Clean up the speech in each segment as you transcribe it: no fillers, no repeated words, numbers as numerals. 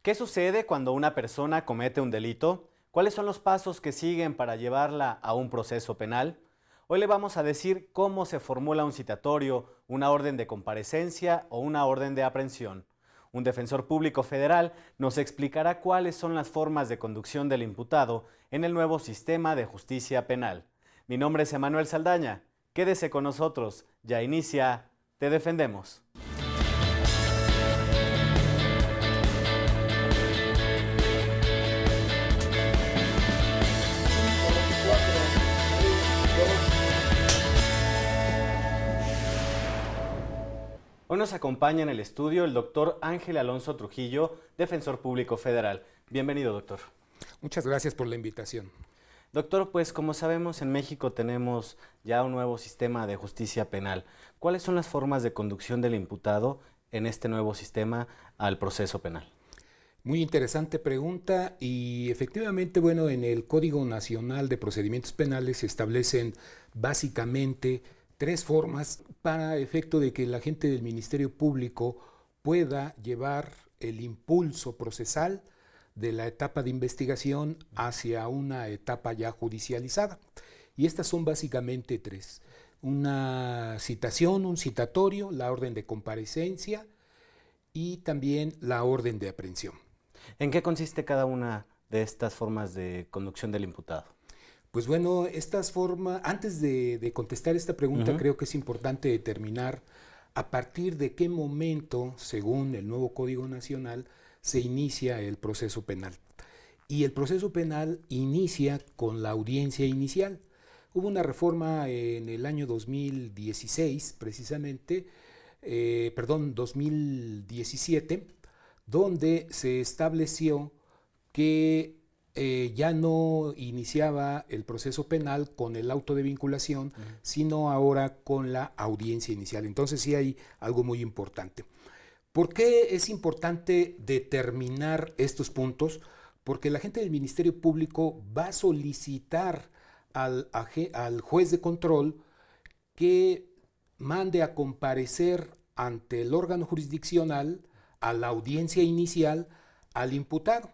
¿Qué sucede cuando una persona comete un delito? ¿Cuáles son los pasos que siguen para llevarla a un proceso penal? Hoy le vamos a decir cómo se formula un citatorio, una orden de comparecencia o una orden de aprehensión. Un defensor público federal nos explicará cuáles son las formas de conducción del imputado en el nuevo sistema de justicia penal. Mi nombre es Emanuel Saldaña. Quédese con nosotros. Ya inicia Te Defendemos. Hoy nos acompaña en el estudio el doctor Ángel Alonso Trujillo, defensor público federal. Bienvenido, doctor. Muchas gracias por la invitación. Doctor, pues como sabemos, en México tenemos ya un nuevo sistema de justicia penal. ¿Cuáles son las formas de conducción del imputado en este nuevo sistema al proceso penal? Muy interesante pregunta y efectivamente, bueno, en el Código Nacional de Procedimientos Penales se establecen básicamente tres formas para efecto de que el agente del Ministerio Público pueda llevar el impulso procesal de la etapa de investigación hacia una etapa ya judicializada. Y estas son básicamente tres: una citación, un citatorio, la orden de comparecencia y también la orden de aprehensión. ¿En qué consiste cada una de estas formas de conducción del imputado? Pues bueno, estas formas, antes de contestar esta pregunta, creo que es importante determinar a partir de qué momento, según el nuevo Código Nacional, se inicia el proceso penal. Y el proceso penal inicia con la audiencia inicial. Hubo una reforma en el año 2016, precisamente, 2017, donde se estableció que ya no iniciaba el proceso penal con el auto de vinculación, sino ahora con la audiencia inicial. Entonces sí hay algo muy importante. ¿Por qué es importante determinar estos puntos? Porque la gente del Ministerio Público va a solicitar al juez de control que mande a comparecer ante el órgano jurisdiccional, a la audiencia inicial, al imputado,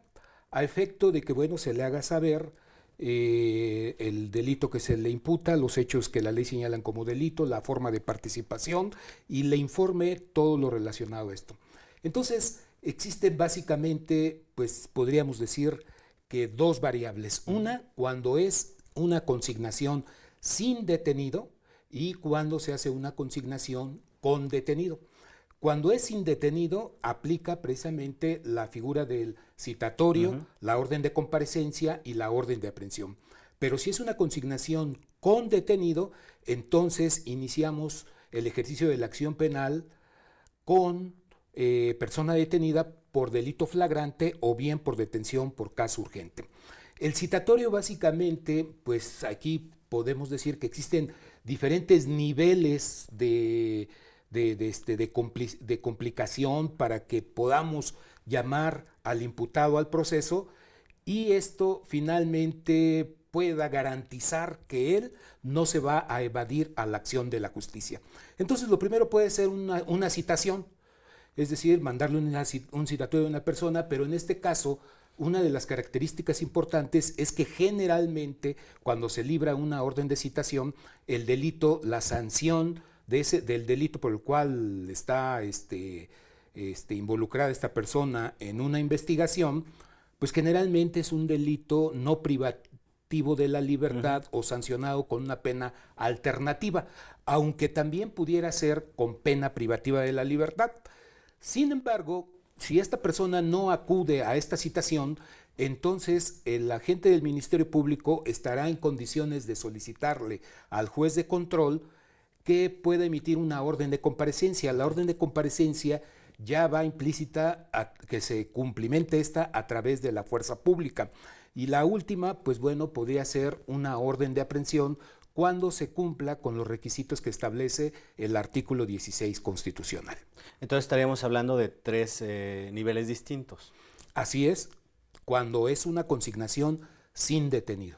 a efecto de que, bueno, se le haga saber el delito que se le imputa, los hechos que la ley señalan como delito, la forma de participación, y le informe todo lo relacionado a esto. Entonces, existen básicamente, pues podríamos decir que dos variables. Una, cuando es una consignación sin detenido, y cuando se hace una consignación con detenido. Cuando es indetenido, aplica precisamente la figura del citatorio, la orden de comparecencia y la orden de aprehensión. Pero si es una consignación con detenido, entonces iniciamos el ejercicio de la acción penal con persona detenida por delito flagrante o bien por detención por caso urgente. El citatorio básicamente, pues aquí podemos decir que existen diferentes niveles de complicación para que podamos llamar al imputado al proceso y esto finalmente pueda garantizar que él no se va a evadir a la acción de la justicia. Entonces lo primero puede ser una citación, es decir, mandarle un citatorio a una persona, pero en este caso una de las características importantes es que generalmente cuando se libra una orden de citación, el delito, la sanción del delito por el cual está involucrada esta persona en una investigación, pues generalmente es un delito no privativo de la libertad o sancionado con una pena alternativa, aunque también pudiera ser con pena privativa de la libertad. Sin embargo, si esta persona no acude a esta citación, entonces el agente del Ministerio Público estará en condiciones de solicitarle al juez de control que pueda emitir una orden de comparecencia. La orden de comparecencia ya va implícita a que se cumplimente esta a través de la fuerza pública. Y la última, pues bueno, podría ser una orden de aprehensión cuando se cumpla con los requisitos que establece el artículo 16 constitucional. Entonces estaríamos hablando de tres niveles distintos. Así es, cuando es una consignación sin detenido.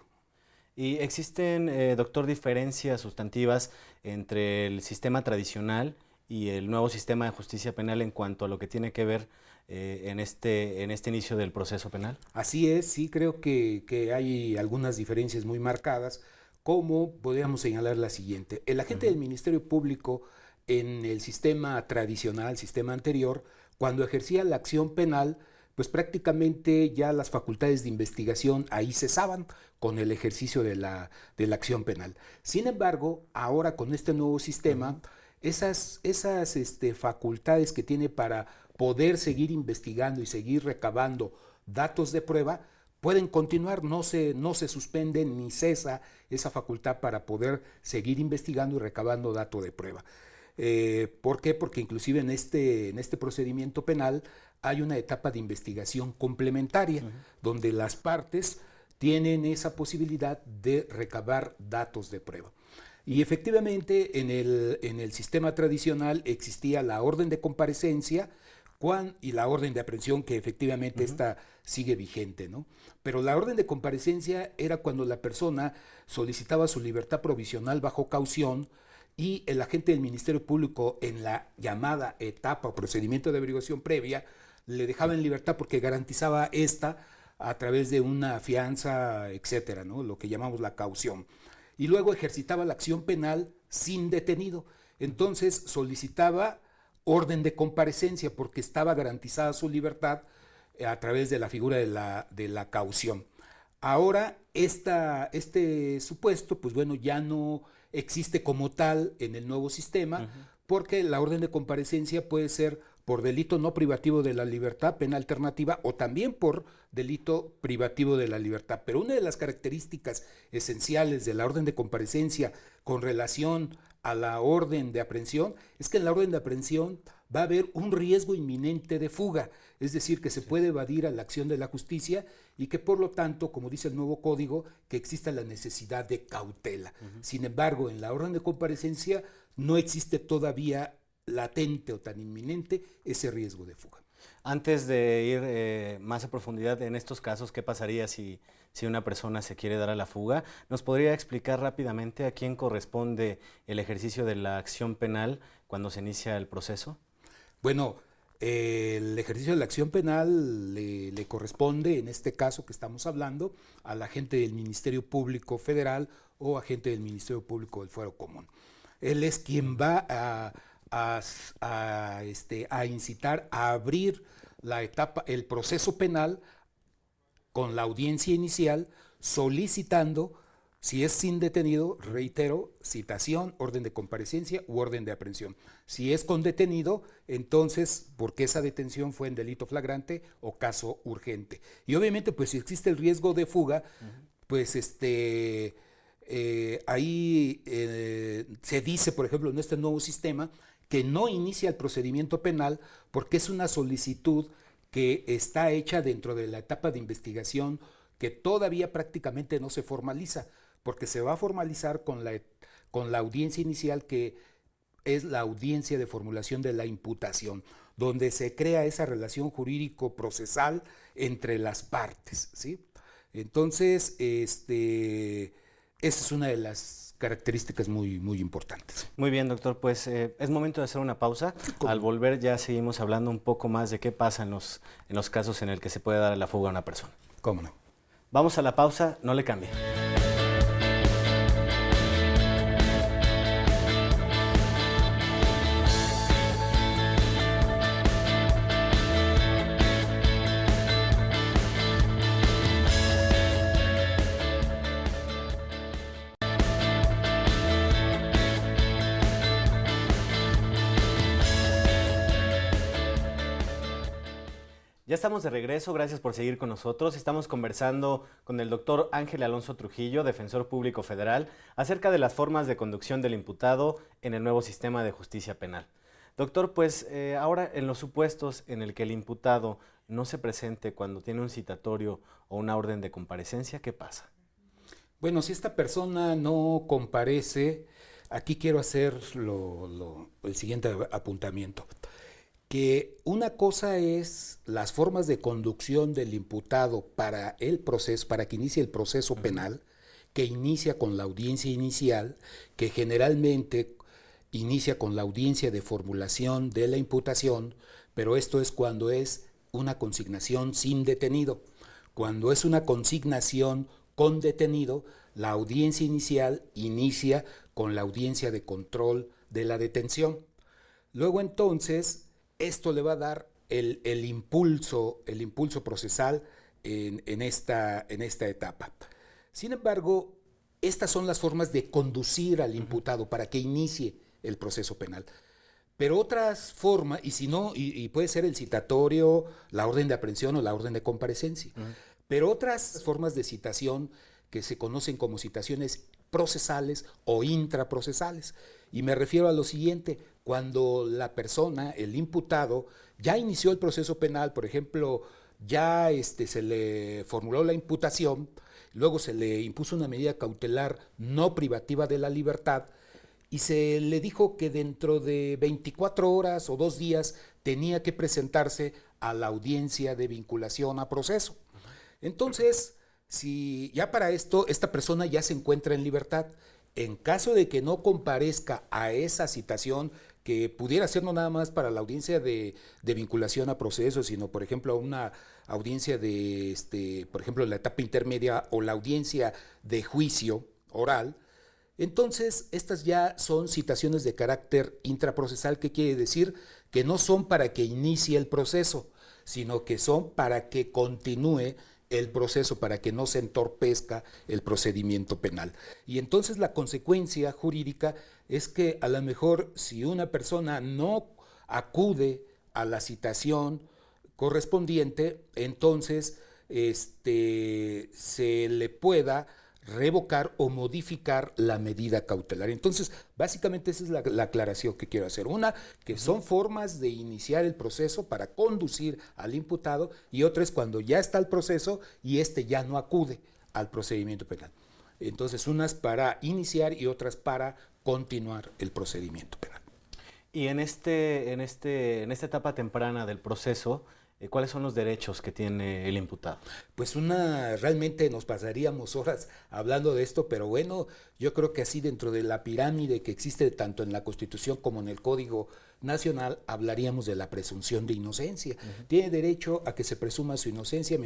¿Y existen, doctor, diferencias sustantivas entre el sistema tradicional y el nuevo sistema de justicia penal en cuanto a lo que tiene que ver en este inicio del proceso penal? Así es, sí creo que hay algunas diferencias muy marcadas, como podríamos señalar la siguiente. El agente del Ministerio Público en el sistema tradicional, sistema anterior, cuando ejercía la acción penal, pues prácticamente ya las facultades de investigación ahí cesaban con el ejercicio de la acción penal. Sin embargo, ahora con este nuevo sistema, esas facultades que tiene para poder seguir investigando y seguir recabando datos de prueba, pueden continuar, no se suspende ni cesa esa facultad para poder seguir investigando y recabando datos de prueba. ¿Por qué? Porque inclusive en este procedimiento penal hay una etapa de investigación complementaria, donde las partes tienen esa posibilidad de recabar datos de prueba. Y efectivamente en el sistema tradicional existía la orden de comparecencia y la orden de aprehensión, que efectivamente esta sigue vigente, ¿no? Pero la orden de comparecencia era cuando la persona solicitaba su libertad provisional bajo caución y el agente del Ministerio Público en la llamada etapa o procedimiento de averiguación previa le dejaba en libertad porque garantizaba esta a través de una fianza, etcétera, ¿no? Lo que llamamos la caución. Y luego ejercitaba la acción penal sin detenido. Entonces solicitaba orden de comparecencia porque estaba garantizada su libertad a través de la figura de la caución. Ahora este supuesto, pues bueno, ya no existe como tal en el nuevo sistema, porque la orden de comparecencia puede ser por delito no privativo de la libertad, pena alternativa, o también por delito privativo de la libertad. Pero una de las características esenciales de la orden de comparecencia con relación a la orden de aprehensión es que en la orden de aprehensión va a haber un riesgo inminente de fuga, es decir, que se puede evadir a la acción de la justicia y que por lo tanto, como dice el nuevo código, que exista la necesidad de cautela. Sin embargo, en la orden de comparecencia no existe todavía latente o tan inminente ese riesgo de fuga. Antes de ir más a profundidad en estos casos, ¿qué pasaría si una persona se quiere dar a la fuga? ¿Nos podría explicar rápidamente a quién corresponde el ejercicio de la acción penal cuando se inicia el proceso? Bueno, el ejercicio de la acción penal le corresponde, en este caso que estamos hablando, al agente del Ministerio Público Federal o agente del Ministerio Público del Fuero Común. Él es quien va a incitar a abrir la etapa, el proceso penal con la audiencia inicial, solicitando, si es sin detenido, reitero, citación, orden de comparecencia u orden de aprehensión. Si es con detenido, entonces, porque esa detención fue en delito flagrante o caso urgente. Y obviamente, pues si existe el riesgo de fuga, pues ahí se dice, por ejemplo, en este nuevo sistema, que no inicia el procedimiento penal porque es una solicitud que está hecha dentro de la etapa de investigación que todavía prácticamente no se formaliza, porque se va a formalizar con la audiencia inicial, que es la audiencia de formulación de la imputación, donde se crea esa relación jurídico-procesal entre las partes, ¿sí? Entonces, esa es una de las características muy, muy importantes. Muy bien, doctor, pues es momento de hacer una pausa. Al volver ya seguimos hablando un poco más de qué pasa en los casos en el que se puede dar la fuga a una persona. ¿Cómo no? Vamos a la pausa, no le cambie. Ya estamos de regreso, gracias por seguir con nosotros. Estamos conversando con el doctor Ángel Alonso Trujillo, defensor público federal, acerca de las formas de conducción del imputado en el nuevo sistema de justicia penal. Doctor, pues ahora en los supuestos en el que el imputado no se presente cuando tiene un citatorio o una orden de comparecencia, ¿qué pasa? Bueno, si esta persona no comparece, aquí quiero hacer el siguiente apuntamiento. Que una cosa es las formas de conducción del imputado para el proceso, para que inicie el proceso penal, que inicia con la audiencia inicial, que generalmente inicia con la audiencia de formulación de la imputación, pero esto es cuando es una consignación sin detenido. Cuando es una consignación con detenido, la audiencia inicial inicia con la audiencia de control de la detención. Luego entonces, esto le va a dar el impulso procesal en esta etapa. Sin embargo, estas son las formas de conducir al imputado para que inicie el proceso penal. Pero otras formas, y si no, y puede ser el citatorio, la orden de aprehensión o la orden de comparecencia. Pero otras formas de citación que se conocen como citaciones procesales o intraprocesales. Y me refiero a lo siguiente: cuando la persona, el imputado, ya inició el proceso penal, por ejemplo, ya se le formuló la imputación, luego se le impuso una medida cautelar no privativa de la libertad, y se le dijo que dentro de 24 horas o 2 días tenía que presentarse a la audiencia de vinculación a proceso. Entonces, si ya para esto, esta persona ya se encuentra en libertad, en caso de que no comparezca a esa citación, que pudiera ser no nada más para la audiencia de vinculación a proceso, sino por ejemplo a una audiencia de, por ejemplo, la etapa intermedia o la audiencia de juicio oral, entonces estas ya son citaciones de carácter intraprocesal, que quiere decir que no son para que inicie el proceso, sino que son para que continúe el proceso, para que no se entorpezca el procedimiento penal. Y entonces la consecuencia jurídica es que a lo mejor si una persona no acude a la citación correspondiente, entonces se le pueda revocar o modificar la medida cautelar. Entonces, básicamente esa es la aclaración que quiero hacer. Una, que son formas de iniciar el proceso para conducir al imputado, y otra es cuando ya está el proceso y ya no acude al procedimiento penal. Entonces, unas para iniciar y otras para continuar el procedimiento penal. Y en esta etapa temprana del proceso, ¿cuáles son los derechos que tiene el imputado? Pues realmente nos pasaríamos horas hablando de esto, pero bueno, yo creo que así dentro de la pirámide que existe tanto en la Constitución como en el Código Nacional, hablaríamos de la presunción de inocencia. Tiene derecho a que se presuma su inocencia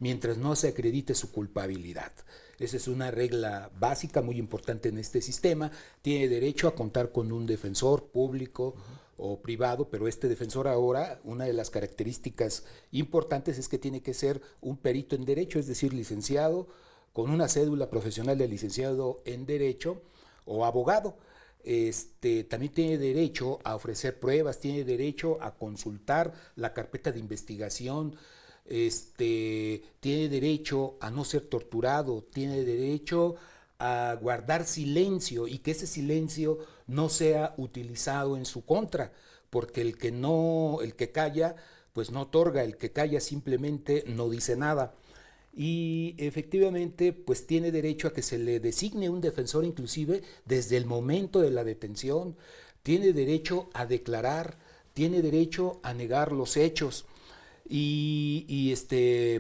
mientras no se acredite su culpabilidad. Esa es una regla básica muy importante en este sistema. Tiene derecho a contar con un defensor público o privado, pero este defensor ahora, una de las características importantes es que tiene que ser un perito en derecho, es decir, licenciado, con una cédula profesional de licenciado en derecho o abogado. También tiene derecho a ofrecer pruebas, tiene derecho a consultar la carpeta de investigación, tiene derecho a no ser torturado, tiene derecho a guardar silencio y que ese silencio no sea utilizado en su contra, porque el que calla, pues no otorga, el que calla simplemente no dice nada. Y efectivamente, pues tiene derecho a que se le designe un defensor inclusive desde el momento de la detención, tiene derecho a declarar, tiene derecho a negar los hechos. Y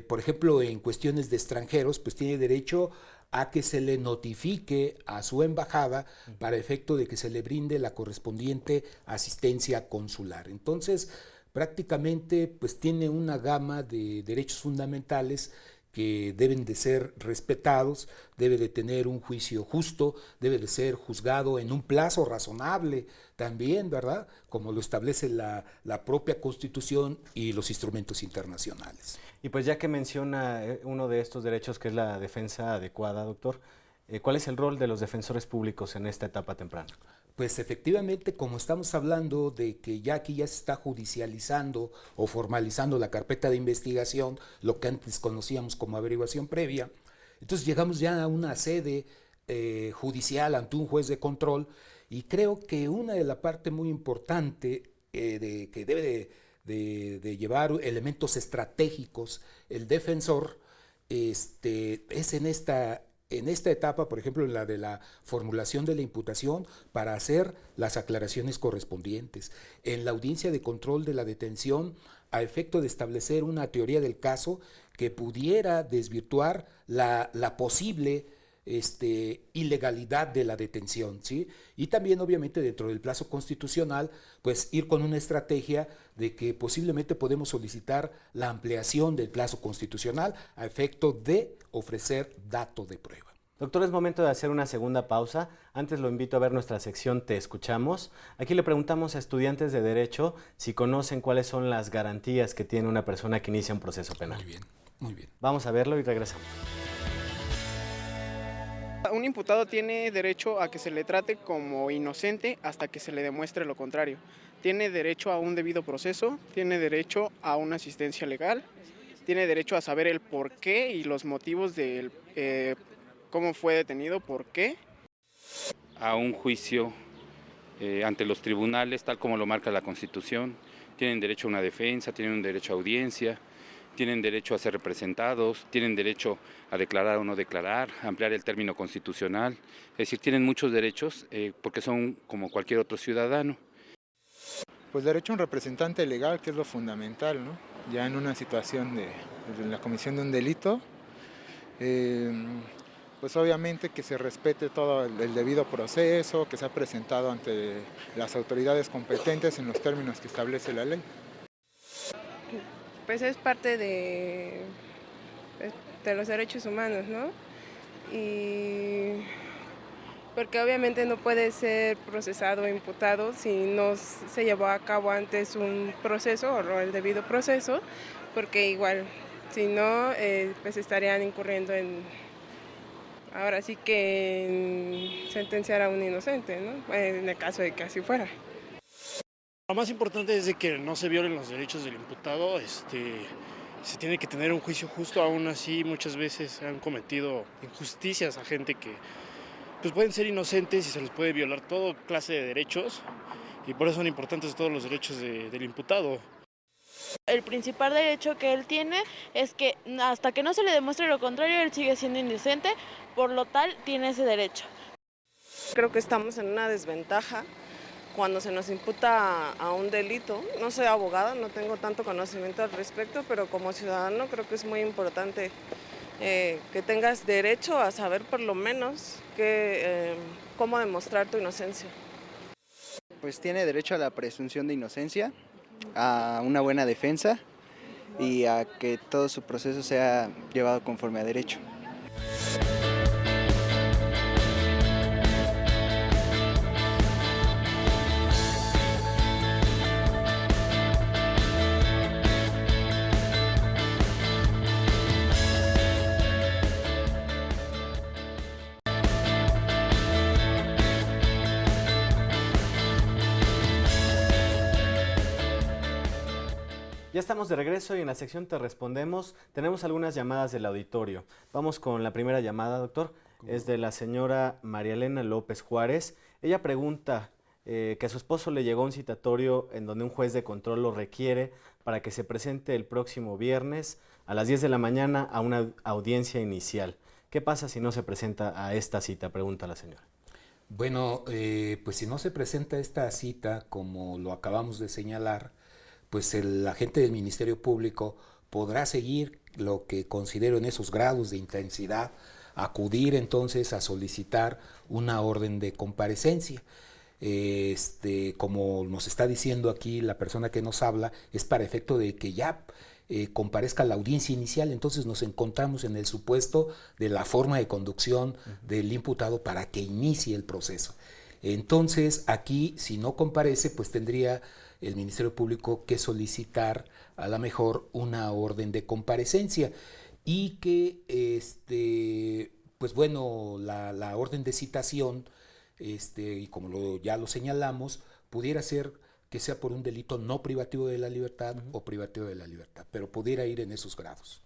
por ejemplo, en cuestiones de extranjeros, pues tiene derecho a que se le notifique a su embajada para efecto de que se le brinde la correspondiente asistencia consular. Entonces, prácticamente, pues tiene una gama de derechos fundamentales que deben de ser respetados, debe de tener un juicio justo, debe de ser juzgado en un plazo razonable también, ¿verdad? Como lo establece la propia Constitución y los instrumentos internacionales. Y pues ya que menciona uno de estos derechos, que es la defensa adecuada, doctor, ¿cuál es el rol de los defensores públicos en esta etapa temprana? Pues efectivamente, como estamos hablando de que ya aquí ya se está judicializando o formalizando la carpeta de investigación, lo que antes conocíamos como averiguación previa, entonces llegamos ya a una sede judicial ante un juez de control, y creo que una de la parte muy importante que debe de llevar elementos estratégicos el defensor es en esta etapa, por ejemplo, en la de la formulación de la imputación, para hacer las aclaraciones correspondientes. En la audiencia de control de la detención, a efecto de establecer una teoría del caso que pudiera desvirtuar la posible ilegalidad de la detención, ¿sí? Y también, obviamente, dentro del plazo constitucional, pues ir con una estrategia de que posiblemente podemos solicitar la ampliación del plazo constitucional a efecto de ofrecer dato de prueba. Doctor, es momento de hacer una segunda pausa. Antes lo invito a ver nuestra sección Te Escuchamos. Aquí le preguntamos a estudiantes de Derecho si conocen cuáles son las garantías que tiene una persona que inicia un proceso penal. Muy bien, muy bien. Vamos a verlo y regresamos. Un imputado tiene derecho a que se le trate como inocente hasta que se le demuestre lo contrario. Tiene derecho a un debido proceso, tiene derecho a una asistencia legal, tiene derecho a saber el porqué y los motivos del cómo fue detenido, por qué. A un juicio ante los tribunales, tal como lo marca la Constitución. Tienen derecho a una defensa, tienen un derecho a audiencia, tienen derecho a ser representados, tienen derecho a declarar o no declarar, a ampliar el término constitucional. Es decir, tienen muchos derechos porque son como cualquier otro ciudadano. Pues derecho a un representante legal, que es lo fundamental, ¿no? Ya en una situación de la comisión de un delito, pues obviamente que se respete todo el debido proceso, que se ha presentado ante las autoridades competentes en los términos que establece la ley. Pues es parte de los derechos humanos, ¿no? Y porque obviamente no puede ser procesado o imputado si no se llevó a cabo antes un proceso o el debido proceso, porque igual, si no, pues estarían incurriendo ahora sí que en sentenciar a un inocente, ¿no? En el caso de que así fuera. Lo más importante es de que no se violen los derechos del imputado, se tiene que tener un juicio justo. Aún así muchas veces se han cometido injusticias a gente que pues pueden ser inocentes y se les puede violar toda clase de derechos, y por eso son importantes todos los derechos del imputado. El principal derecho que él tiene es que hasta que no se le demuestre lo contrario, él sigue siendo inocente, por lo tal tiene ese derecho. Creo que estamos en una desventaja cuando se nos imputa a un delito. No soy abogada, no tengo tanto conocimiento al respecto, pero como ciudadano creo que es muy importante que tengas derecho a saber por lo menos cómo demostrar tu inocencia. Pues tiene derecho a la presunción de inocencia, a una buena defensa y a que todo su proceso sea llevado conforme a derecho. Ya estamos de regreso y en la sección Te Respondemos tenemos algunas llamadas del auditorio. Vamos con la primera llamada, doctor. Es de la señora María Elena López Juárez. Ella pregunta que a su esposo le llegó un citatorio en donde un juez de control lo requiere para que se presente el próximo viernes a las 10 de la mañana a una audiencia inicial. ¿Qué pasa si no se presenta a esta cita?, pregunta la señora. Bueno, pues si no se presenta esta cita, como lo acabamos de señalar, pues el agente del Ministerio Público podrá seguir lo que considero en esos grados de intensidad, acudir entonces a solicitar una orden de comparecencia. Como nos está diciendo aquí la persona que nos habla, es para efecto de que ya comparezca la audiencia inicial. Entonces nos encontramos en el supuesto de la forma de conducción del imputado para que inicie el proceso. Entonces aquí, si no comparece, pues tendría el Ministerio Público que solicitar a lo mejor una orden de comparecencia y que, pues bueno, la orden de citación, y como ya lo señalamos, pudiera ser que sea por un delito no privativo de la libertad o privativo de la libertad, pero pudiera ir en esos grados.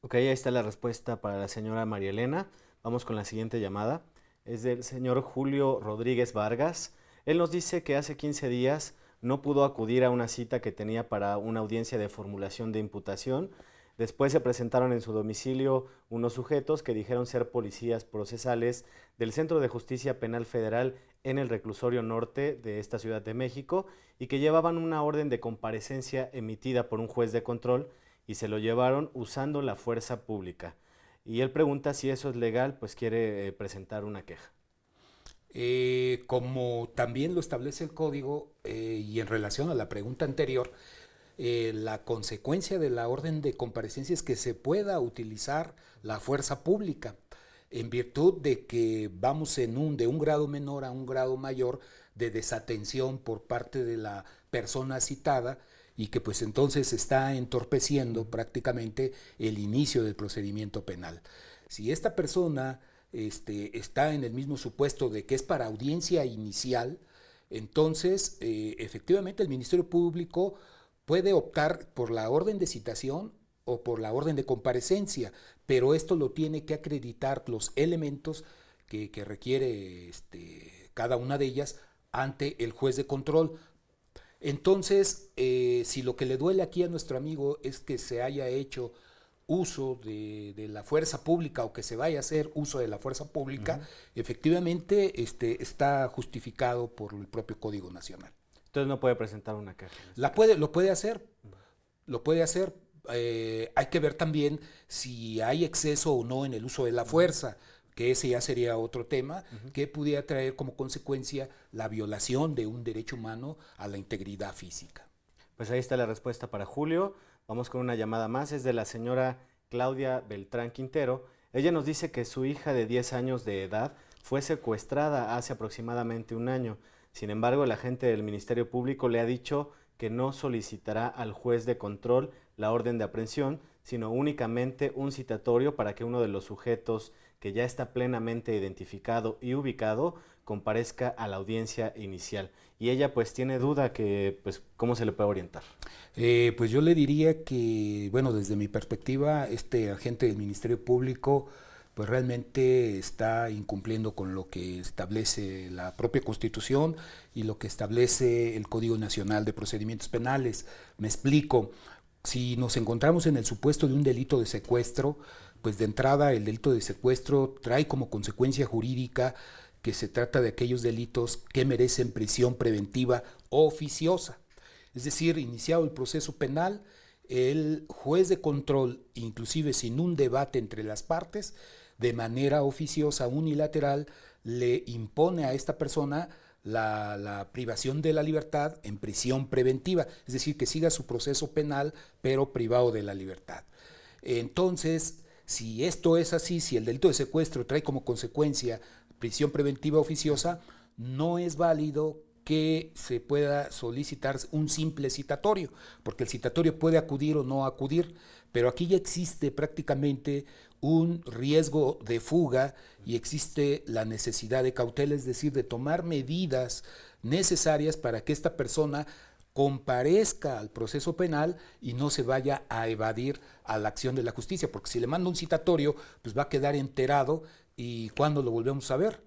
Ok, ahí está la respuesta para la señora María Elena. Vamos con la siguiente llamada. Es del señor Julio Rodríguez Vargas. Él nos dice que hace 15 días no pudo acudir a una cita que tenía para una audiencia de formulación de imputación. Después se presentaron en su domicilio unos sujetos que dijeron ser policías procesales del Centro de Justicia Penal Federal en el reclusorio norte de esta Ciudad de México y que llevaban una orden de comparecencia emitida por un juez de control y se lo llevaron usando la fuerza pública. y él pregunta si eso es legal, pues quiere presentar una queja. Como también lo establece el código, y en relación a la pregunta anterior, la consecuencia de la orden de comparecencia es que se pueda utilizar la fuerza pública, en virtud de que vamos de un grado menor a un grado mayor de desatención por parte de la persona citada, y que pues entonces está entorpeciendo prácticamente el inicio del procedimiento penal. Si esta persona está en el mismo supuesto de que es para audiencia inicial, entonces efectivamente el Ministerio Público puede optar por la orden de citación o por la orden de comparecencia, pero esto lo tiene que acreditar los elementos que requiere cada una de ellas ante el juez de control. Entonces, si lo que le duele aquí a nuestro amigo es que se haya hecho uso de la fuerza pública o que se vaya a hacer uso de la fuerza pública, efectivamente está justificado por el propio Código Nacional. Entonces no puede presentar una queja. Lo puede hacer, hay que ver también si hay exceso o no en el uso de la fuerza, que ese ya sería otro tema, que pudiera traer como consecuencia la violación de un derecho humano a la integridad física. Pues ahí está la respuesta para Julio. Vamos con una llamada más, es de la señora Claudia Beltrán Quintero. Ella nos dice que su hija de 10 años de edad fue secuestrada hace aproximadamente un año. Sin embargo, el agente del Ministerio Público le ha dicho que no solicitará al juez de control la orden de aprehensión, sino únicamente un citatorio para que uno de los sujetos que ya está plenamente identificado y ubicado comparezca a la audiencia inicial. Y ella pues tiene duda que, pues, ¿cómo se le puede orientar? Pues yo le diría que, bueno, desde mi perspectiva, este agente del Ministerio Público pues realmente está incumpliendo con lo que establece la propia Constitución y lo que establece el Código Nacional de Procedimientos Penales. Me explico. Si nos encontramos en el supuesto de un delito de secuestro, pues de entrada el delito de secuestro trae como consecuencia jurídica que se trata de aquellos delitos que merecen prisión preventiva oficiosa. Es decir, iniciado el proceso penal, el juez de control, inclusive sin un debate entre las partes, de manera oficiosa, unilateral, le impone a esta persona la privación de la libertad en prisión preventiva, es decir, que siga su proceso penal, pero privado de la libertad. Entonces, si esto es así, si el delito de secuestro trae como consecuencia prisión preventiva oficiosa, no es válido que se pueda solicitar un simple citatorio, porque el citatorio puede acudir o no acudir, pero aquí ya existe prácticamente un riesgo de fuga y existe la necesidad de cautela, es decir, de tomar medidas necesarias para que esta persona comparezca al proceso penal y no se vaya a evadir a la acción de la justicia, porque si le manda un citatorio, pues va a quedar enterado y ¿cuándo lo volvemos a ver?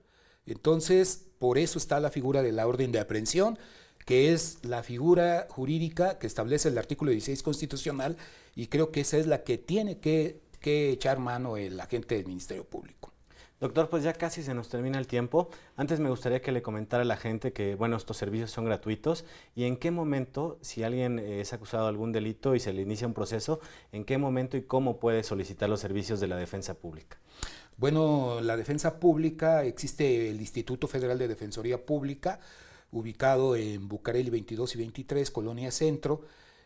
Entonces, por eso está la figura de la orden de aprehensión, que es la figura jurídica que establece el artículo 16 constitucional, y creo que esa es la que tiene que echar mano el agente del Ministerio Público. Doctor, pues ya casi se nos termina el tiempo. Antes me gustaría que le comentara a la gente que, bueno, estos servicios son gratuitos y en qué momento, si alguien es acusado de algún delito y se le inicia un proceso, en qué momento y cómo puede solicitar los servicios de la defensa pública. Bueno, la defensa pública, existe el Instituto Federal de Defensoría Pública, ubicado en Bucareli 22 y 23, Colonia Centro,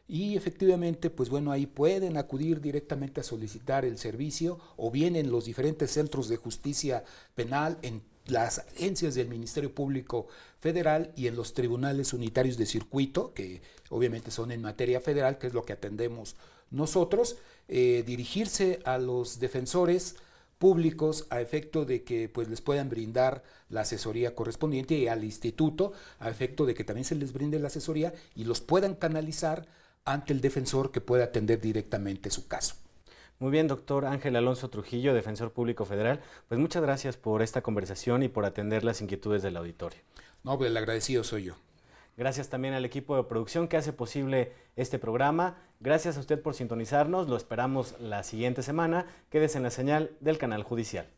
y efectivamente, pues bueno, ahí pueden acudir directamente a solicitar el servicio, o bien en los diferentes centros de justicia penal, en las agencias del Ministerio Público Federal y en los tribunales unitarios de circuito, que obviamente son en materia federal, que es lo que atendemos nosotros, dirigirse a los defensores públicos a efecto de que pues les puedan brindar la asesoría correspondiente, y al instituto a efecto de que también se les brinde la asesoría y los puedan canalizar ante el defensor que pueda atender directamente su caso. Muy bien, doctor Ángel Alonso Trujillo, defensor público federal, pues muchas gracias por esta conversación y por atender las inquietudes del auditorio. No, pues el agradecido soy yo. Gracias también al equipo de producción que hace posible este programa. Gracias a usted por sintonizarnos. Lo esperamos la siguiente semana. Quédese en la señal del canal judicial.